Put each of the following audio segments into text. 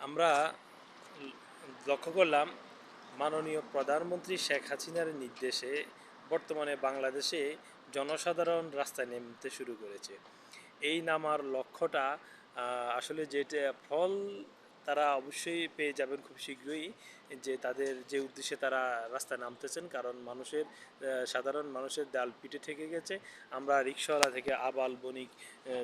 আমরা লক্ষ্য করলাম মাননীয় প্রধানমন্ত্রী শেখ হাসিনার নির্দেশে বর্তমানে বাংলাদেশে জনসাধারণ রাস্তায় নামতে শুরু করেছে। এই নামার লক্ষ্যটা আসলে যেটা ফল তারা অবশ্যই পেয়ে যাবেন খুব শীঘ্রই, যে তাদের যে উদ্দেশ্যে তারা রাস্তায় নামতেছেন। কারণ সাধারণ মানুষের ডাল পিঠে ঠেকে গেছে। আমরা রিক্সাওয়ালা থেকে আবাল বণিক,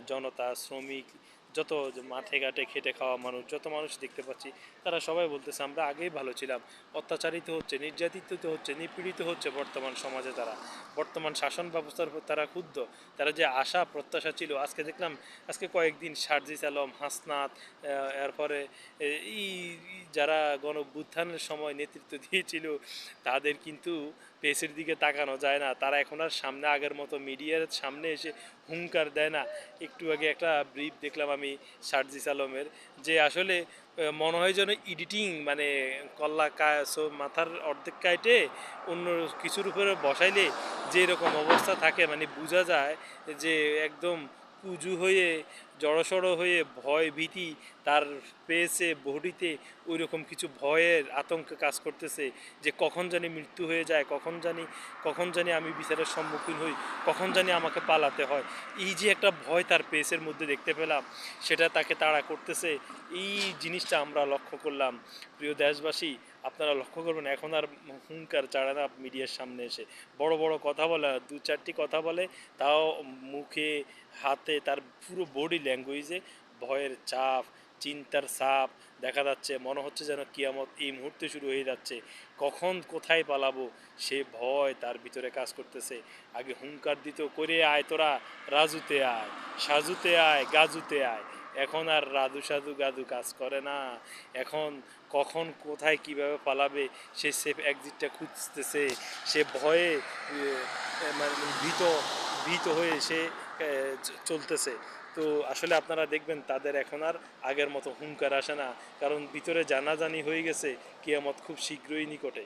জনতা, শ্রমিক, যত মাঠে ঘাটে খেটে খাওয়া মানুষ, যত মানুষ দেখতে পাচ্ছি, তারা সবাই বলতেছে আমরা আগেই ভালো ছিলাম। অত্যাচারিত হচ্ছে, নির্যাতিত হচ্ছে, নিপীড়িত হচ্ছে বর্তমান সমাজে। তারা বর্তমান শাসন ব্যবস্থার উপর তারা ক্ষুব্ধ। তারা যে আশা প্রত্যাশা ছিল, আজকে দেখলাম, আজকে কয়েকদিন সার্জিস আলম, হাসনাত, এরপরে এই যারা গণঅভ্যুত্থানের সময় নেতৃত্ব দিয়েছিল, তাদের কিন্তু পেসের দিকে তাকানো যায় না। তারা এখন আর সামনে আগের মতো মিডিয়ার সামনে এসে হুঙ্কার দেয় না। একটু আগে একটা ব্রিফ দেখলাম আমি সার্জিস আলমের, যে আসলে মনে হয় যেন এডিটিং, মানে মাথার অর্ধেক কাটে অন্য কিছুর উপরে বসাইলে যে এরকম অবস্থা থাকে, মানে বোঝা যায় যে একদম উজু হয়ে, জড়সড় হয়ে, ভয় ভীতি তার পেয়েছে বডিতে। ওই রকম কিছু ভয়ের আতঙ্ক কাজ করতেছে, যে কখন জানি মৃত্যু হয়ে যায়, কখন জানি আমি বিচারের সম্মুখীন হই, কখন জানি আমাকে পালাতে হয়। এই যে একটা ভয় তার পেসের মধ্যে দেখতে পেলাম, সেটা তাকে তাড়া করতেছে। এই জিনিসটা আমরা লক্ষ্য করলাম। প্রিয় দেশবাসী, আপনারা লক্ষ্য করবেন এখন আর হুঙ্কার চাড়ে না মিডিয়ার সামনে এসে। বড় বড় কথা বলে, দু চারটি কথা বলে, তাও মুখে, হাতে, তার পুরো বডি ল্যাঙ্গুয়েজে ভয়ের ছাপ, চিন্তার ছাপ দেখা যাচ্ছে। মনে হচ্ছে যেন কিয়ামত এই মুহূর্তে শুরু হয়ে যাচ্ছে, কখন কোথায় পালাবো সে ভয় তার ভিতরে কাজ করতেছে। আগে হুঙ্কার দিত, করে আয় তোরা, রাজুতে আয়, সাজুতে আয়, গাজুতে আয়। এখন আর রাধু সাধু গাধু কাজ করে না। এখন কখন কোথায় কিভাবে পালাবে সে সেফ এক্সিটটা খুঁজতেছে। সে ভয়ে মানে ভীত ভীত হয়ে সে চলতেছে। তো আসলে আপনারা দেখবেন তাদের এখন আর আগের মতো হুঙ্কার আসে না, কারণ ভিতরে জানাজানি হয়ে গেছে কিয়ামত খুব শীঘ্রই নিকটে।